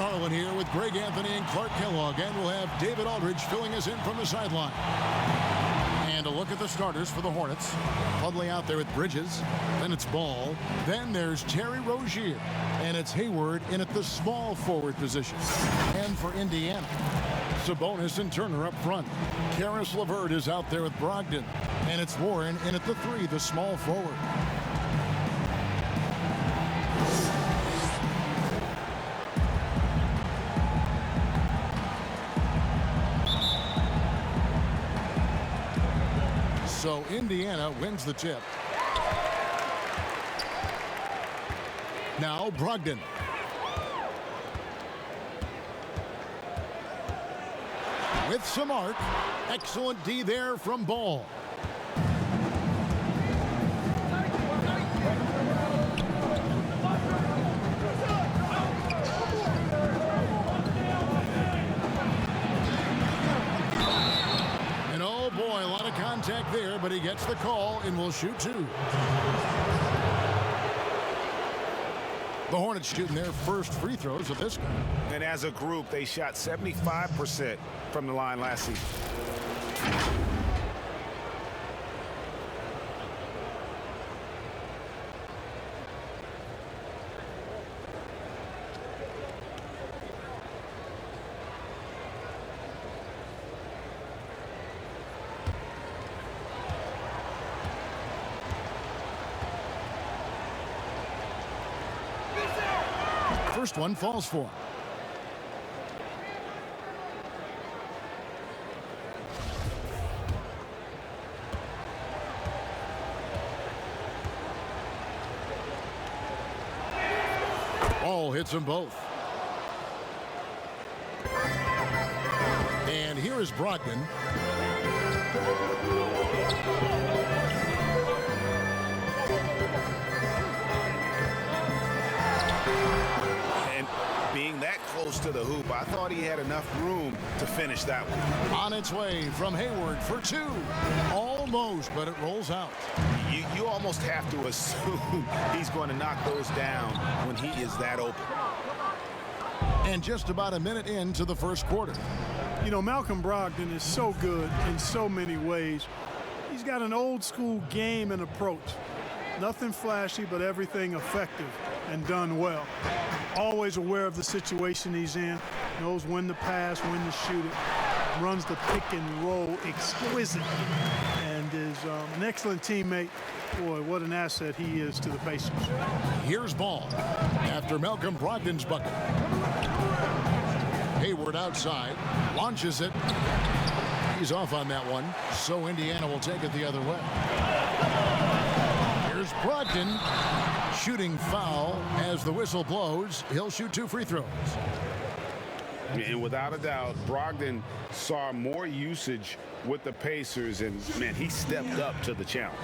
Harlan here with Greg Anthony and Clark Kellogg, and we'll have David Aldridge filling us in from the sideline. And a look at the starters for the Hornets. Plumlee out there with Bridges. Then it's Ball. Then there's Terry Rozier. And it's Hayward in at the small forward position. And for Indiana, Sabonis and Turner up front. Karis LeVert is out there with Brogdon. And it's Warren in at the 3, the small forward. So Indiana wins the tip. Now Brogdon. With some arc. Excellent D there from Ball. Contact there, but he gets the call and will shoot 2. The Hornets shooting their first free throws of this game. And as a group, they shot 75% from the line last season. First one falls for him. Ball hits them both. And here is Brogdon. Being that close to the hoop, I thought he had enough room to finish that one. On its way from Hayward for 2. Almost, but it rolls out. You almost have to assume he's going to knock those down when he is that open. And just about a minute into the first quarter. You know, Malcolm Brogdon is so good in so many ways. He's got an old school game and approach. Nothing flashy, but everything effective and done well. Always aware of the situation he's in, knows when to pass, when to shoot it, runs the pick and roll exquisitely, and is an excellent teammate. Boy, what an asset he is to the Pacers. Here's Ball after Malcolm Brogdon's bucket. Hayward outside, launches it. He's off on that one, so Indiana will take it the other way. Here's Brogdon. Shooting foul as the whistle blows. He'll shoot 2 free throws. And without a doubt, Brogdon saw more usage with the Pacers, and, man, he stepped up to the challenge.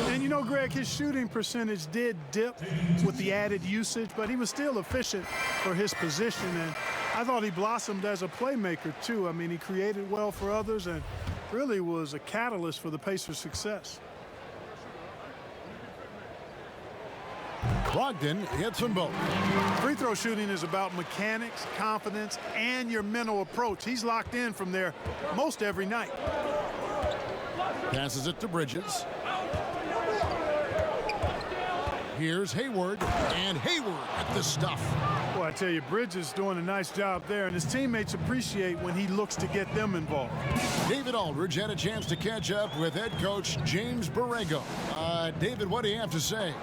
And, you know, Greg, his shooting percentage did dip with the added usage, but he was still efficient for his position, and I thought he blossomed as a playmaker, too. I mean, he created well for others and really was a catalyst for the Pacers' success. Brogdon hits them both. Free throw shooting is about mechanics, confidence, and your mental approach. He's locked in from there most every night. Passes it to Bridges. Here's Hayward, and Hayward at the stuff. Well, I tell you, Bridges doing a nice job there, and his teammates appreciate when he looks to get them involved. David Aldridge had a chance to catch up with head coach James Borrego. David, what do you have to say?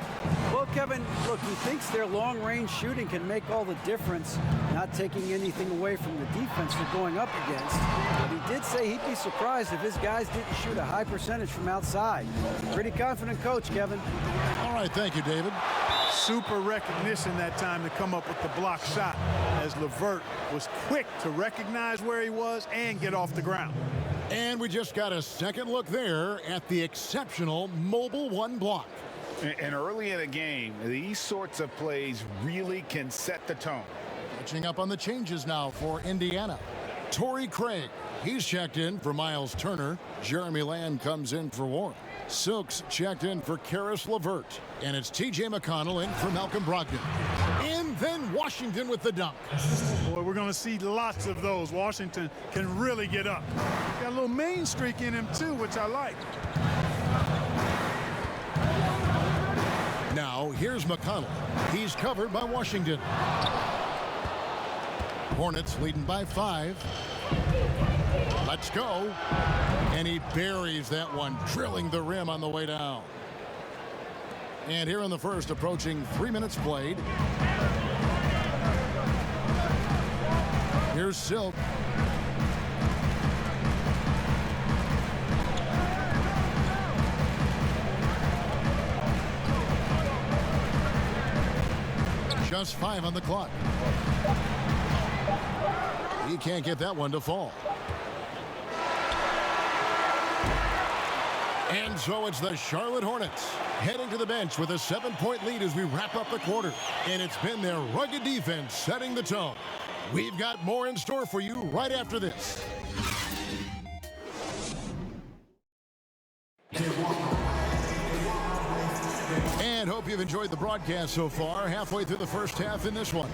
Well, Kevin, look, he thinks their long-range shooting can make all the difference, not taking anything away from the defense they're going up against. But he did say he'd be surprised if his guys didn't shoot a high percentage from outside. Pretty confident coach, Kevin. All right, thank you, David. Super recognition that time to come up with the block shot, as LeVert was quick to recognize where he was and get off the ground. And we just got a second look there at the exceptional Mobile One block. And early in a game, these sorts of plays really can set the tone. Catching up on the changes now for Indiana. Torrey Craig, he's checked in for Miles Turner. Jeremy Lamb comes in for Warren. Silks checked in for Karis LeVert. And it's T.J. McConnell in for Malcolm Brogdon. And then Washington with the dunk. Boy, we're going to see lots of those. Washington can really get up. Got a little mean streak in him, too, which I like. Now, here's McConnell. He's covered by Washington. Hornets leading by 5. Let's go. And he buries that one, drilling the rim on the way down. And here in the first, approaching 3 minutes played. Here's Silk. Just 5 on the clock. He can't get that one to fall. And so it's the Charlotte Hornets heading to the bench with a 7-point lead as we wrap up the quarter. And it's been their rugged defense setting the tone. We've got more in store for you right after this. And hope you've enjoyed the broadcast so far. Halfway through the first half in this one.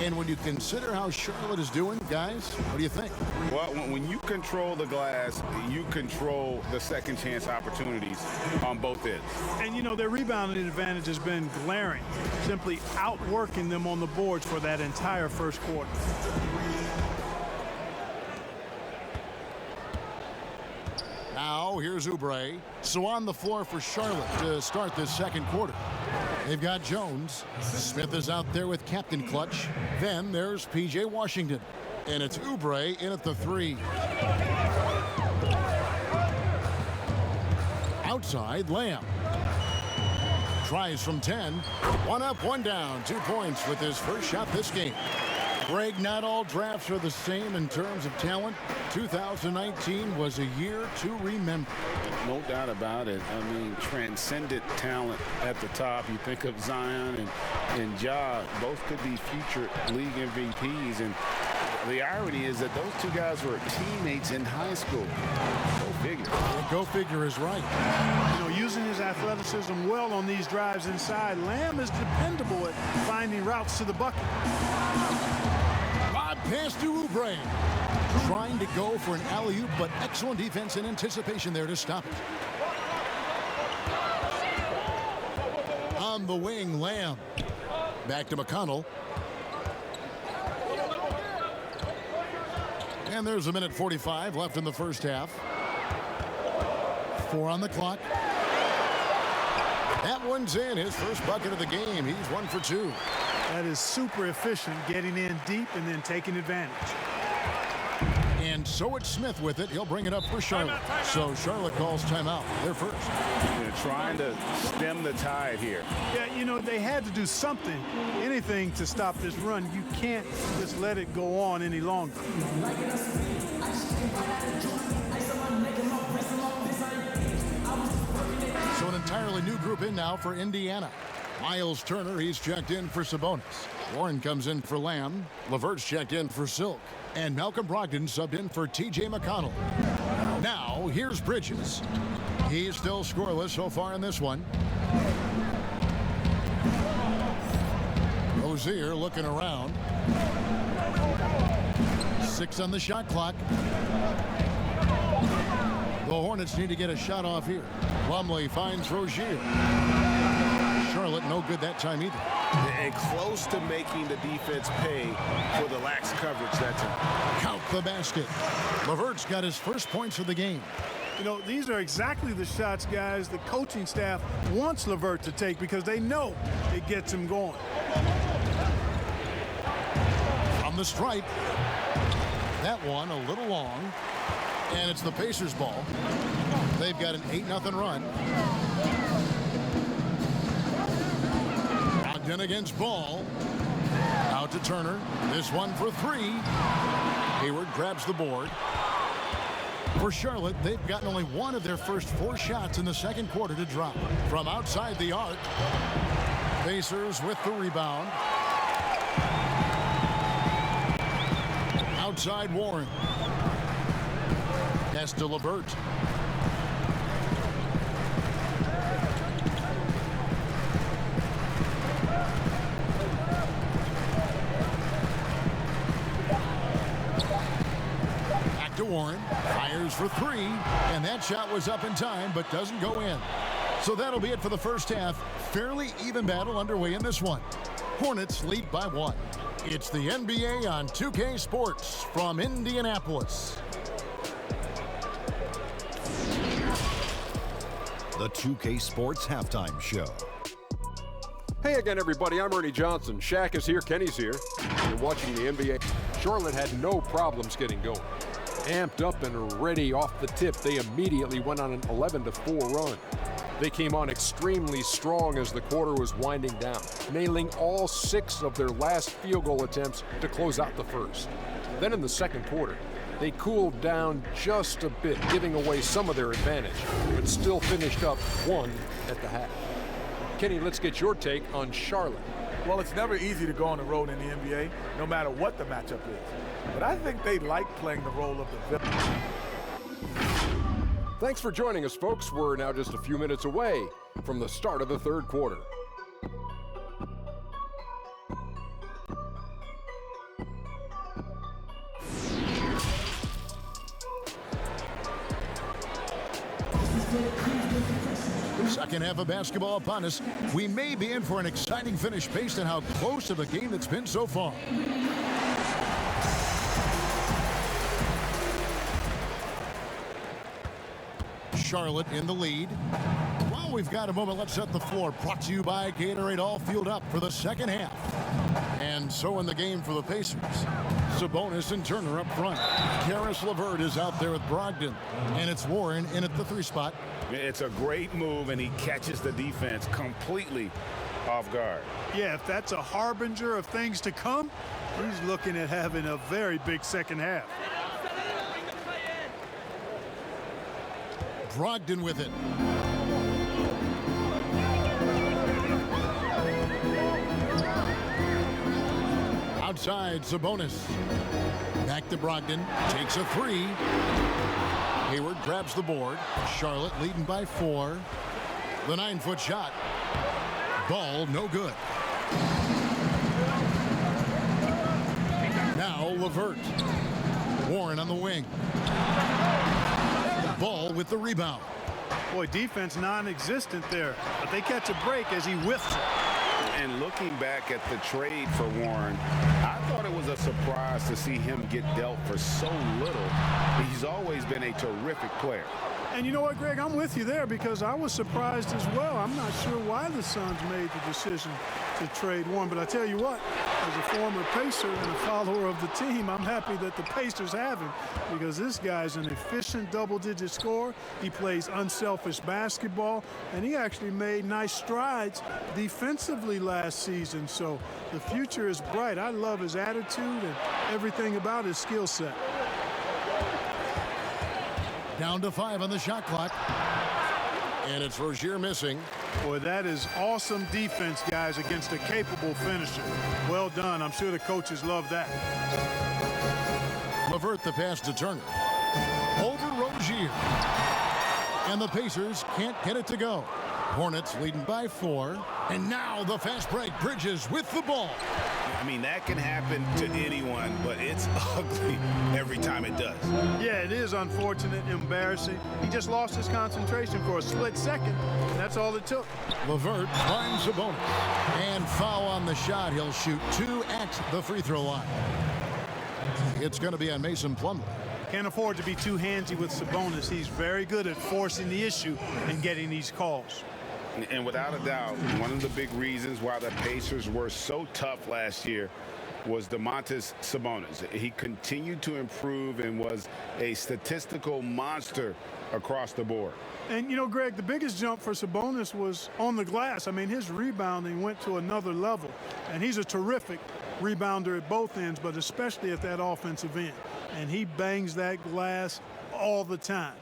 And when you consider how Charlotte is doing, guys, what do you think? Well, when you control the glass, you control the second chance opportunities on both ends. And, you know, their rebounding advantage has been glaring, simply outworking them on the boards for that entire first quarter. Now, here's Oubre. So on the floor for Charlotte to start this second quarter. They've got Jones. Smith is out there with Captain Clutch. Then there's P.J. Washington. And it's Oubre in at the 3. Outside, Lamb. Tries from 10. 1 up, 1 down. 2 points with his first shot this game. Greg, not all drafts are the same in terms of talent. 2019 was a year to remember. No doubt about it. I mean, transcendent talent at the top. You think of Zion and Ja, both could be future league MVPs. And the irony is that those two guys were teammates in high school. Go figure. Yeah, go figure is right. You know, using his athleticism well on these drives inside, Lamb is dependable at finding routes to the bucket. Pass to Oubre. Trying to go for an alley-oop, but excellent defense and anticipation there to stop it. On the wing, Lamb. Back to McConnell. And there's 1:45 left in the first half. 4 on the clock. That one's in. His first bucket of the game. He's 1 for 2. That is super efficient, getting in deep and then taking advantage. And so it's Smith with it. He'll bring it up for Charlotte. So Charlotte calls timeout. They're first. They're trying to stem the tide here. Yeah, you know, they had to do something, anything to stop this run. You can't just let it go on any longer. So an entirely new group in now for Indiana. Miles Turner, he's checked in for Sabonis. Warren comes in for Lamb. LeVert's checked in for Silk. And Malcolm Brogdon subbed in for T.J. McConnell. Now, here's Bridges. He's still scoreless so far in this one. Rozier looking around. 6 on the shot clock. The Hornets need to get a shot off here. Plumlee finds Rozier. Charlotte no good that time either. And close to making the defense pay for the lax coverage that time. Count the basket. LeVert's got his first points of the game. You know, these are exactly the shots, guys, the coaching staff wants LeVert to take because they know it gets him going. From the stripe. That one a little long. And it's the Pacers' ball. They've got an 8-0 run. Brogdon against Ball. Out to Turner. This one for 3. Hayward grabs the board. For Charlotte, they've gotten only one of their first 4 shots in the second quarter to drop. From outside the arc. Pacers with the rebound. Outside Warren. Pass to LeVert. Warren. Fires for three. And that shot was up in time, but doesn't go in. So that'll be it for the first half. Fairly even battle underway in this one. Hornets lead by 1. It's the NBA on 2K Sports from Indianapolis. The 2K Sports Halftime Show. Hey again, everybody. I'm Ernie Johnson. Shaq is here. Kenny's here. You're watching the NBA. Charlotte had no problems getting going. Amped up and ready off the tip, they immediately went on an 11-4 run. They came on extremely strong as the quarter was winding down, nailing all 6 of their last field goal attempts to close out the first. Then in the second quarter, they cooled down just a bit, giving away some of their advantage, but still finished up 1 at the half. Kenny, let's get your take on Charlotte. Well, it's never easy to go on the road in the NBA, no matter what the matchup is. But I think they like playing the role of the villain. Thanks for joining us, folks. We're now just a few minutes away from the start of the third quarter. Second half of basketball upon us. We may be in for an exciting finish based on how close of a game that's been so far. Charlotte in the lead. While we've got a moment, let's set the floor. Brought to you by Gatorade, all fueled up for the second half. And so in the game for the Pacers. Sabonis and Turner up front. Karis LeVert is out there with Brogdon. And it's Warren in at the 3 spot. It's a great move, and he catches the defense completely off guard. Yeah, if that's a harbinger of things to come, he's looking at having a very big second half. Brogdon with it. Outside, Sabonis. Back to Brogdon. Takes a 3. Hayward grabs the board. Charlotte leading by 4. The 9-foot shot. Ball no good. Now LeVert. Warren on the wing. Ball with the rebound. Boy, defense non-existent there, but they catch a break as he whiffs it. And looking back at the trade for Warren, I thought it was a surprise to see him get dealt for so little. He's always been a terrific player. And you know what, Greg, I'm with you there because I was surprised as well. I'm not sure why the Suns made the decision to trade Warren, but I tell you what, as a former Pacer and a follower of the team, I'm happy that the Pacers have him because this guy's an efficient double-digit scorer. He plays unselfish basketball, and he actually made nice strides defensively last season. So the future is bright. I love his attitude and everything about his skill set. Down to 5 on the shot clock. And it's Rozier missing. Boy, that is awesome defense, guys, against a capable finisher. Well done. I'm sure the coaches love that. LeVert the pass to Turner. Over Rozier. And the Pacers can't get it to go. Hornets leading by 4. And now the fast break. Bridges with the ball. I mean, that can happen to anyone, but it's ugly every time it does. Yeah, it is unfortunate, embarrassing. He just lost his concentration for a split second, and that's all it took. LeVert finds Sabonis. And foul on the shot. He'll shoot 2 at the free throw line. It's going to be on Mason Plumlee. Can't afford to be too handsy with Sabonis. He's very good at forcing the issue and getting these calls. And without a doubt, one of the big reasons why the Pacers were so tough last year was Domantas Sabonis. He continued to improve and was a statistical monster across the board. And, you know, Greg, the biggest jump for Sabonis was on the glass. I mean, his rebounding went to another level. And he's a terrific rebounder at both ends, but especially at that offensive end. And he bangs that glass all the time.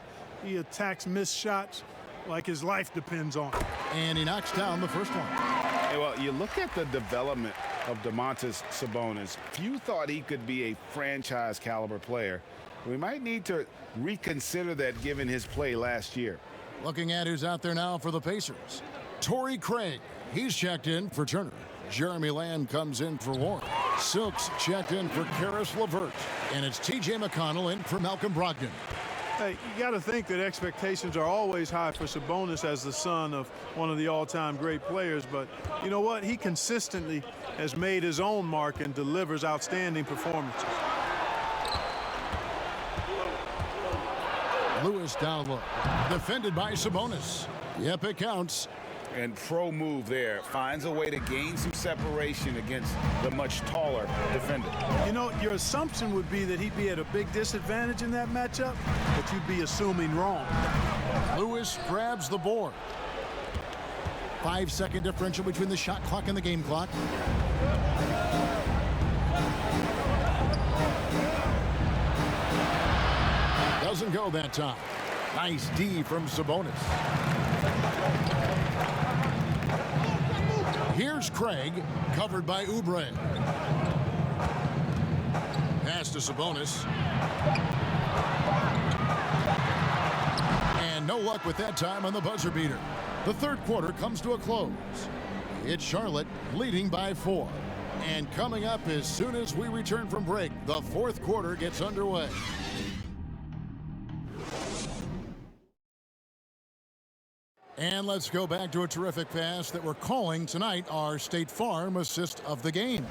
He attacks missed shots like his life depends on it. And he knocks down the first one. Hey, well, you look at the development of Domantas Sabonis. Few thought he could be a franchise caliber player. We might need to reconsider that given his play last year. Looking at who's out there now for the Pacers. Torrey Craig. He's checked in for Turner. Jeremy Lamb comes in for Warren. Silks checked in for Karis LeVert. And it's T.J. McConnell in for Malcolm Brogdon. Hey, you got to think that expectations are always high for Sabonis as the son of one of the all-time great players. But you know what? He consistently has made his own mark and delivers outstanding performances. Lewis down low. Defended by Sabonis. Yep, it counts. And pro move there. Finds a way to gain some separation against the much taller defender. You know, your assumption would be that he'd be at a big disadvantage in that matchup, but you'd be assuming wrong. Lewis grabs the board. 5-second differential between the shot clock and the game clock. Doesn't go that time. Nice D from Sabonis. Here's Craig, covered by Oubre. Pass to Sabonis. And no luck with that time on the buzzer beater. The third quarter comes to a close. It's Charlotte leading by 4. And coming up as soon as we return from break, the fourth quarter gets underway. And let's go back to a terrific pass that we're calling tonight our State Farm assist of the game.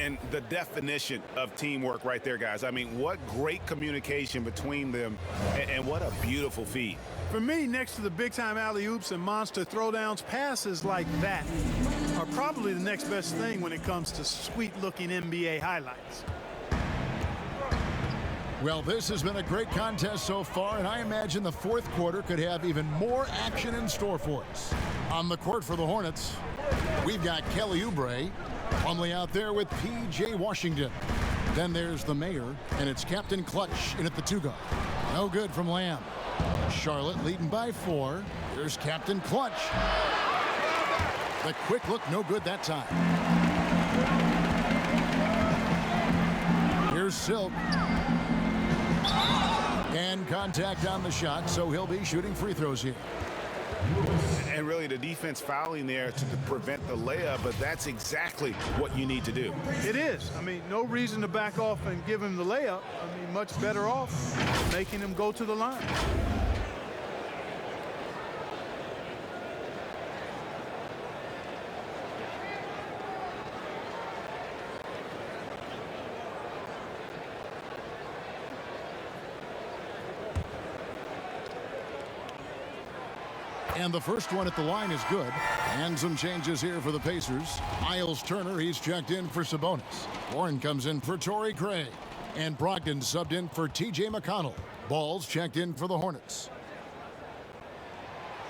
And the definition of teamwork right there, guys. I mean, what great communication between them, and what a beautiful feed. For me, next to the big-time alley-oops and monster throwdowns, passes like that are probably the next best thing when it comes to sweet-looking NBA highlights. Well, this has been a great contest so far, and I imagine the fourth quarter could have even more action in store for us. On the court for the Hornets, we've got Kelly Oubre, Plumlee out there with P.J. Washington. Then there's the mayor, and it's Captain Clutch in at the 2-guard. No good from Lamb. Charlotte leading by 4. Here's Captain Clutch. The quick look, no good that time. Here's Silk. And contact on the shot, so he'll be shooting free throws here. And really the defense fouling there to prevent the layup, but that's exactly what you need to do. It is. I mean, no reason to back off and give him the layup. I mean, much better off making him go to the line. And the first one at the line is good. And some changes here for the Pacers. Miles Turner, he's checked in for Sabonis. Warren comes in for Torrey Craig. And Brogdon subbed in for T.J. McConnell. Ball's checked in for the Hornets.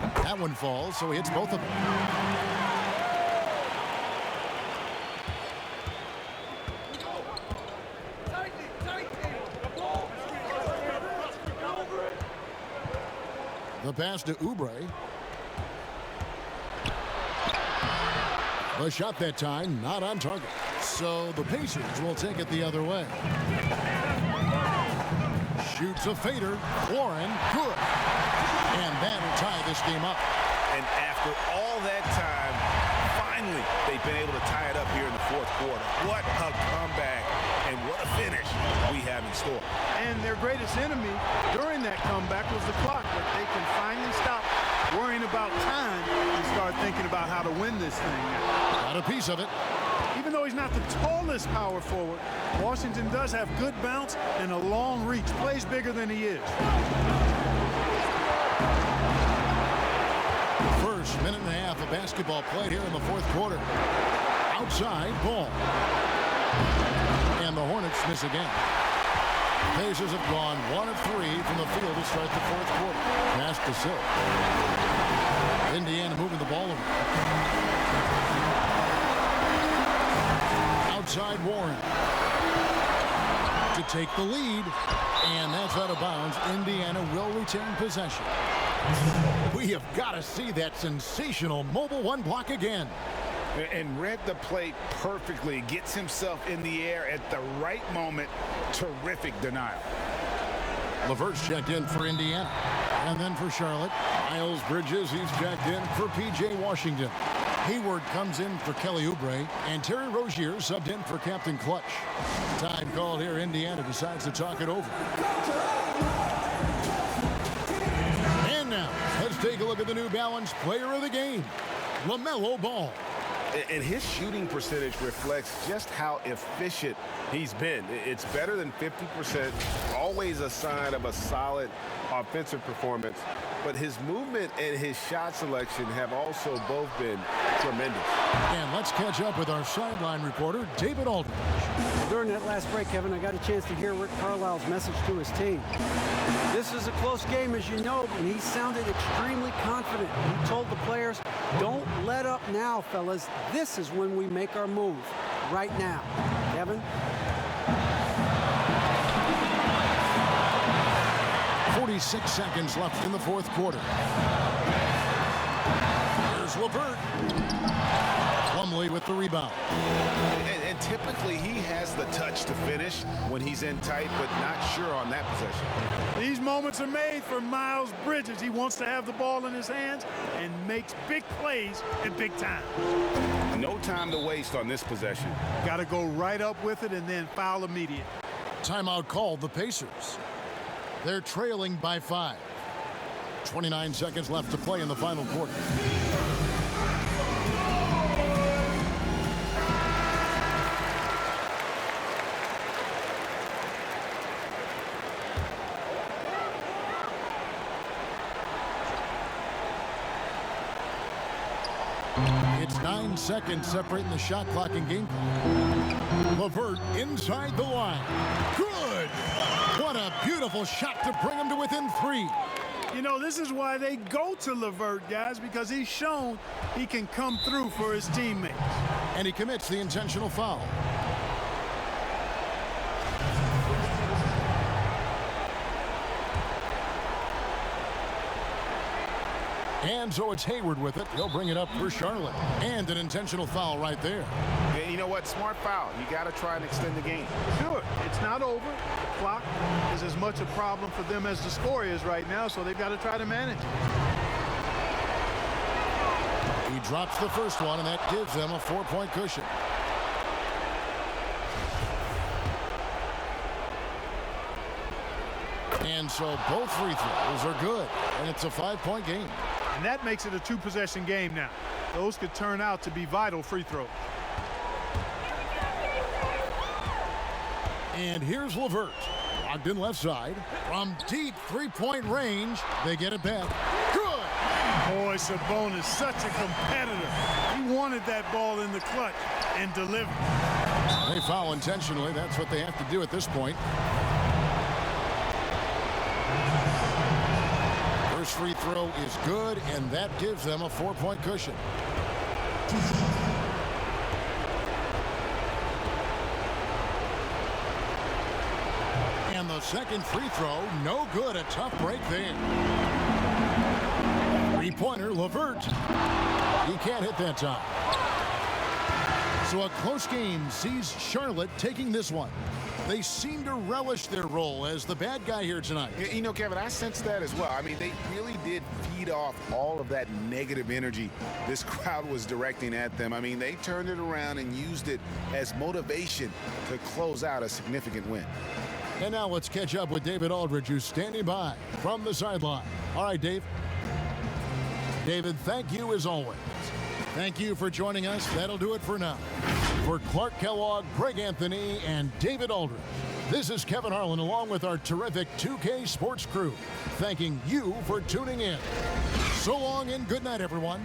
That one falls, so he hits both of them. The pass to Oubre. The shot that time, not on target. So the Pacers will take it the other way. Shoots a fader. Warren, good. And that'll tie this game up. And after all that time, finally, they've been able to tie it up here in the fourth quarter. What a comeback and what a finish we have in store. And their greatest enemy during that comeback was the clock, but they can finally stop worrying about time and start thinking about how to win this thing. Got a piece of it. Even though he's not the tallest power forward, Washington does have good bounce and a long reach. Plays bigger than he is. First minute and a half of basketball played here in the fourth quarter. Outside, ball. And the Hornets miss again. Pacers have gone 1 of 3 from the field to start the fourth quarter. Pass to Silk. Indiana moving the ball over. Outside Warren to take the lead, and that's out of bounds. Indiana will retain possession. We have got to see that sensational mobile one block again. And read the play perfectly. Gets himself in the air at the right moment. Terrific denial. LeVert's checked in for Indiana. And then for Charlotte, Miles Bridges, he's checked in for P.J. Washington. Hayward comes in for Kelly Oubre, and Terry Rozier subbed in for Captain Clutch. Time called here. Indiana decides to talk it over. And now, let's take a look at the New Balance player of the game, LaMelo Ball. And his shooting percentage reflects just how efficient he's been. It's better than 50%, always a sign of a solid offensive performance. But his movement and his shot selection have also both been tremendous. And let's catch up with our sideline reporter, David Aldridge. During that last break, Kevin, I got a chance to hear Rick Carlisle's message to his team. This is a close game, as you know, and he sounded extremely confident. He told the players, don't let up now, fellas. This is when we make our move, right now. Kevin? 46 seconds left in the fourth quarter. Here's LeVert. Plumlee with the rebound. And typically he has the touch to finish when he's in tight, but not sure on that possession. These moments are made for Miles Bridges. He wants to have the ball in his hands and makes big plays at big time. No time to waste on this possession. Got to go right up with it and then foul immediate. Timeout called the Pacers. They're trailing by 5. 29 seconds left to play in the final quarter. It's 9 seconds separating the shot clock and game clock. LeVert inside the line. Good! What a beautiful shot to bring him to within 3. You know, this is why they go to LeVert, guys, because he's shown he can come through for his teammates. And he commits the intentional foul. And so it's Hayward with it. He'll bring it up for Charlotte. And an intentional foul right there. Yeah, you know what? Smart foul. You got to try and extend the game. Sure, it's not over. The clock is as much a problem for them as the score is right now, so they've got to try to manage it. He drops the first one, and that gives them a 4-point cushion. And so both free throws are good, and it's a 5-point game. And that makes it a 2-possession game now. Those could turn out to be vital free throws. And here's LeVert. Locked in left side. From deep 3-point range, they get it back. Good! Boy, Sabonis, such a competitor. He wanted that ball in the clutch and delivered. They foul intentionally. That's what they have to do at this point. First free throw is good, and that gives them a 4-point cushion. And the second free throw, no good. A tough break there. Three-pointer, LeVert. He can't hit that time. So a close game sees Charlotte taking this one. They seem to relish their role as the bad guy here tonight. You know, Kevin, I sense that as well. I mean, they really did feed off all of that negative energy this crowd was directing at them. I mean, they turned it around and used it as motivation to close out a significant win. And now let's catch up with David Aldridge, who's standing by from the sideline. All right, Dave. David, thank you as always. Thank you for joining us. That'll do it for now. For Clark Kellogg, Greg Anthony, and David Aldridge, this is Kevin Harlan along with our terrific 2K Sports crew, thanking you for tuning in. So long and good night, everyone.